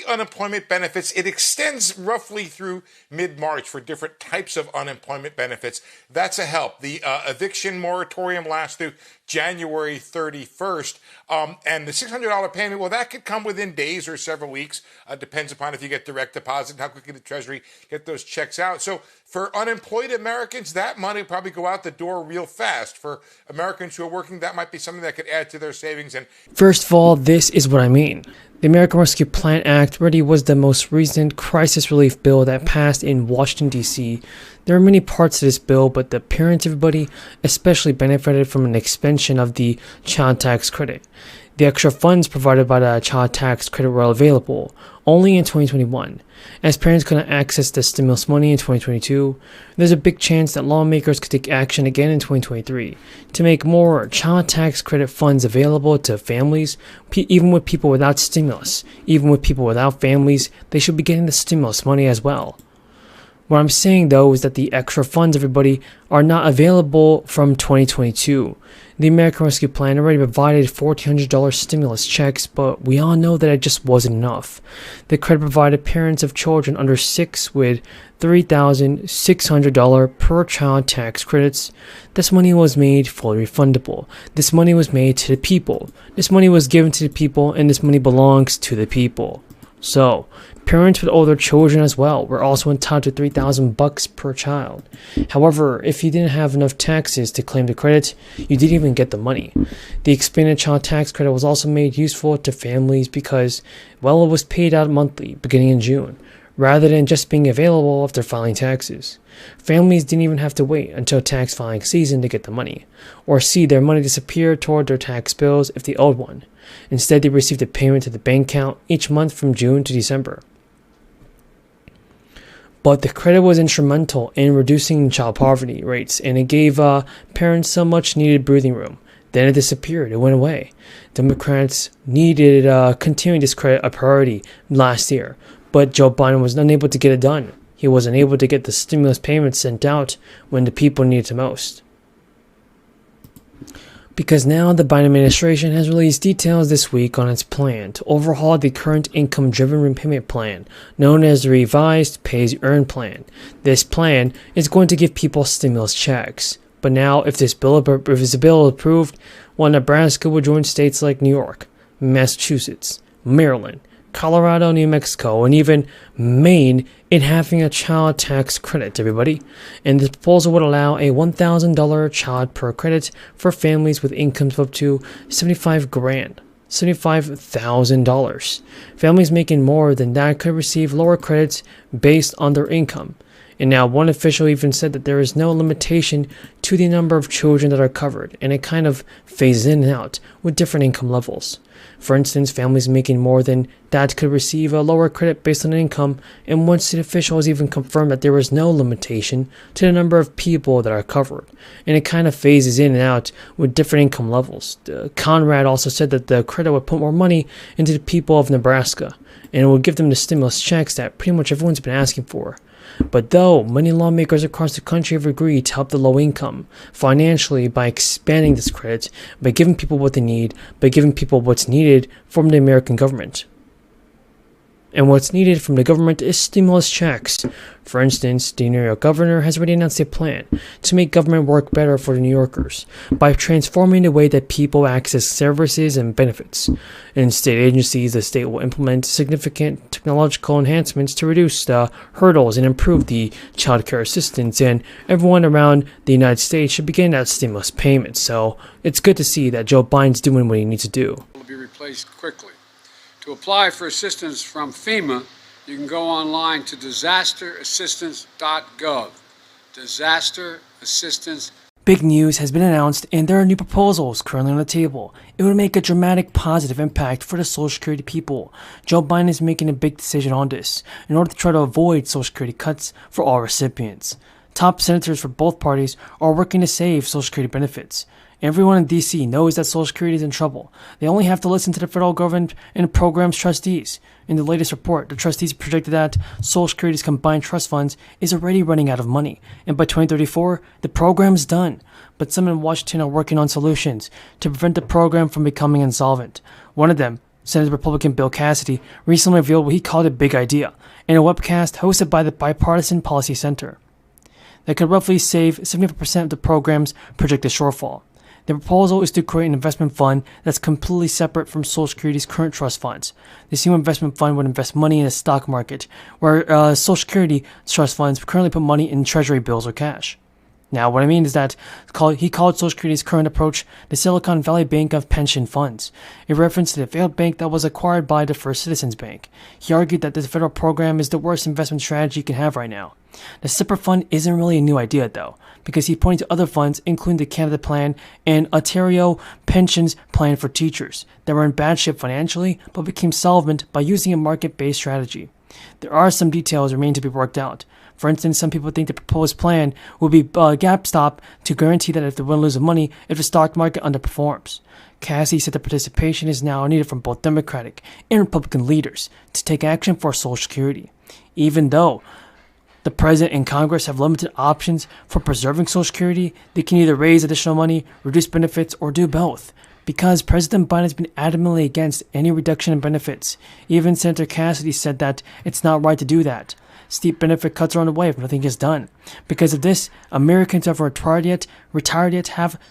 unemployment benefits, it extends roughly through mid-March for different types of unemployment benefits. That's a help. The eviction moratorium lasts through January 31st. And the $600 payment, well, that could come within days or several weeks. Depends upon if you get direct deposit and how quickly the Treasury get those checks out. So for unemployed Americans, that money will probably go out the door real fast. For Americans who are working, that might be something that could add to their savings. And first of all, this is what I mean. The American Rescue Plan Act really was the most recent crisis relief bill that passed in Washington, D.C. There are many parts to this bill, but the parents, everybody, especially benefited from an expansion of the child tax credit. The extra funds provided by the child tax credit were available only in 2021. As parents couldn't access the stimulus money in 2022, there's a big chance that lawmakers could take action again in 2023 to make more child tax credit funds available to families, even with people without stimulus. Even with people without families, they should be getting the stimulus money as well. What I'm saying, though, is that the extra funds, everybody, are not available from 2022. The American Rescue Plan already provided $1,400 stimulus checks, but we all know that it just wasn't enough. The credit provided parents of children under 6 with $3,600 per child tax credits. This money was made fully refundable. This money was made to the people. This money was given to the people, and this money belongs to the people. So, parents with older children as well were also entitled to $3,000 per child. However, if you didn't have enough taxes to claim the credit, you didn't even get the money. The expanded child tax credit was also made useful to families because, well, it was paid out monthly beginning in June, rather than just being available after filing taxes. Families didn't even have to wait until tax filing season to get the money, or see their money disappear toward their tax bills if they owed one. Instead, they received a payment to the bank account each month from June to December. But the credit was instrumental in reducing child poverty rates, and it gave parents some much needed breathing room. Then it disappeared. It went away. Democrats needed continuing this credit a priority last year, but Joe Biden was unable to get it done. He wasn't able to get the stimulus payments sent out when the people needed it most. Because now the Biden administration has released details this week on its plan to overhaul the current income-driven repayment plan, known as the revised Pay-as-you-earn plan. This plan is going to give people stimulus checks. But now, if this bill is approved, well, Nebraska will join states like New York, Massachusetts, Maryland, Colorado, New Mexico, and even Maine in having a child tax credit, everybody. And this proposal would allow a $1,000 child per credit for families with incomes of up to $75,000. Families making more than that could receive lower credits based on their income. And now one official even said that there is no limitation to the number of children that are covered, and it kind of phases in and out with different income levels. For instance, families making more than that could receive a lower credit based on income, and one state official has even confirmed that there is no limitation to the number of people that are covered, and it kind of phases in and out with different income levels. Conrad also said that the credit would put more money into the people of Nebraska, and it would give them the stimulus checks that pretty much everyone's been asking for. But though many lawmakers across the country have agreed to help the low income financially by expanding this credit, by giving people what they need, by giving people what's needed from the American government. And what's needed from the government is stimulus checks. For instance, the New York governor has already announced a plan to make government work better for the New Yorkers by transforming the way that people access services and benefits. In state agencies, the state will implement significant technological enhancements to reduce the hurdles and improve the child care assistance, and everyone around the United States should begin that stimulus payment. So it's good to see that Joe Biden's doing what he needs to do. Will be replaced quickly. To apply for assistance from FEMA, you can go online to disasterassistance.gov. Disasterassistance. Big news has been announced, and there are new proposals currently on the table. It would make a dramatic positive impact for the Social Security people. Joe Biden is making a big decision on this in order to try to avoid Social Security cuts for all recipients. Top senators for both parties are working to save Social Security benefits. Everyone in D.C. knows that Social Security is in trouble. They only have to listen to the federal government and the program's trustees. In the latest report, the trustees projected that Social Security's combined trust funds is already running out of money, and by 2034, the program's done. But some in Washington are working on solutions to prevent the program from becoming insolvent. One of them Senate Republican Bill Cassidy recently revealed what he called a big idea in a webcast hosted by the Bipartisan Policy Center that could roughly save 75% of the program's projected shortfall. The proposal is to create an investment fund that's completely separate from Social Security's current trust funds. This new investment fund would invest money in the stock market, where Social Security trust funds currently put money in treasury bills or cash. Now, what I mean is that he called Social Security's current approach the Silicon Valley Bank of pension funds, a reference to the failed bank that was acquired by the First Citizens Bank. He argued that this federal program is the worst investment strategy you can have right now. The separate fund isn't really a new idea, though, because he pointed to other funds, including the Canada Plan and Ontario Pensions Plan for teachers, that were in bad shape financially but became solvent by using a market-based strategy. There are some details remaining to be worked out. For instance, some people think the proposed plan will be a gap stop to guarantee that if they won't lose money if the stock market underperforms. Cassie said the participation is now needed from both Democratic and Republican leaders to take action for Social Security. Even though the President and Congress have limited options for preserving Social Security, they can either raise additional money, reduce benefits, or do both. Because President Biden has been adamantly against any reduction in benefits. Even Senator Cassidy said that it's not right to do that. Steep benefit cuts are on the way if nothing is done. Because of this, Americans who have retired yet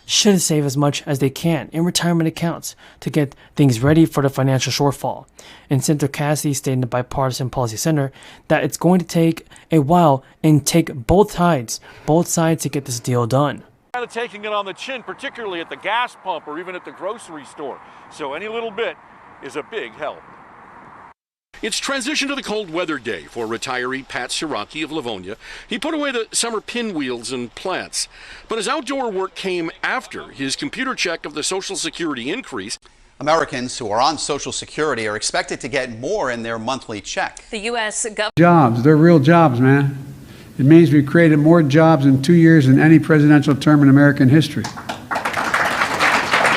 should save as much as they can in retirement accounts to get things ready for the financial shortfall. And Senator Cassidy stated in the Bipartisan Policy Center that it's going to take a while and take both sides to get this deal done. Kind of taking it on the chin, particularly at the gas pump or even at the grocery store. So any little bit is a big help. It's transition to the cold weather day for retiree Pat Siraki of Livonia. He put away the summer pinwheels and plants, but his outdoor work came after his computer check of the Social Security increase. Americans who are on Social Security are expected to get more in their monthly check. The U.S. government. Jobs, they're real jobs, man. It means we've created more jobs in 2 years than any presidential term in American history.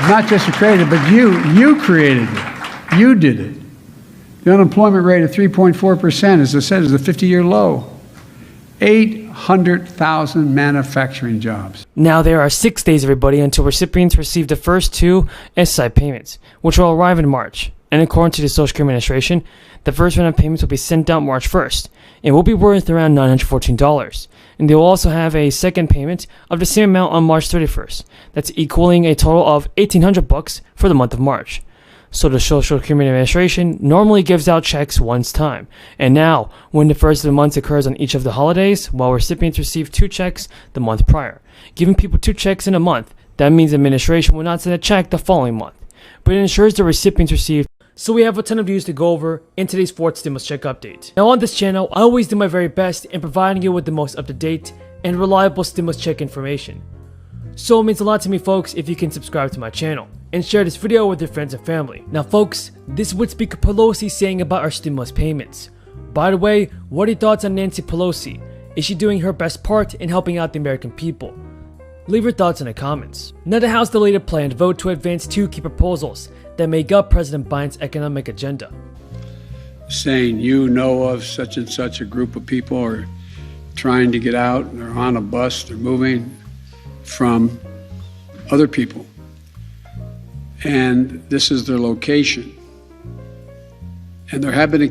Not just created, but you created it. You did it. The unemployment rate of 3.4%, as I said, is a 50-year low. 800,000 manufacturing jobs. Now there are 6 days, everybody, until recipients receive the first 2 SSI payments, which will arrive in March. And according to the Social Security Administration, the first round of payments will be sent out March 1st and will be worth around $914. And they will also have a second payment of the same amount on March 31st. That's equaling a total of $1,800 for the month of March. So the Social Security Administration normally gives out checks once time. And now, when the first of the month occurs on each of the holidays, while recipients receive 2 checks the month prior. Giving people 2 checks in a month, that means the administration will not send a check the following month. But it ensures the recipients receive. So we have a ton of news to go over in today's 4th stimulus check update. Now on this channel, I always do my very best in providing you with the most up-to-date and reliable stimulus check information. So it means a lot to me, folks, if you can subscribe to my channel and share this video with your friends and family. Now folks, this is what Speaker Pelosi is saying about our stimulus payments. By the way, what are your thoughts on Nancy Pelosi? Is she doing her best part in helping out the American people? Leave your thoughts in the comments. Now the House delayed a planned vote to advance 2 key proposals that make up President Biden's economic agenda. Saying you know of such and such a group of people are trying to get out, they're on a bus, they're moving from other people. And this is their location. And there have been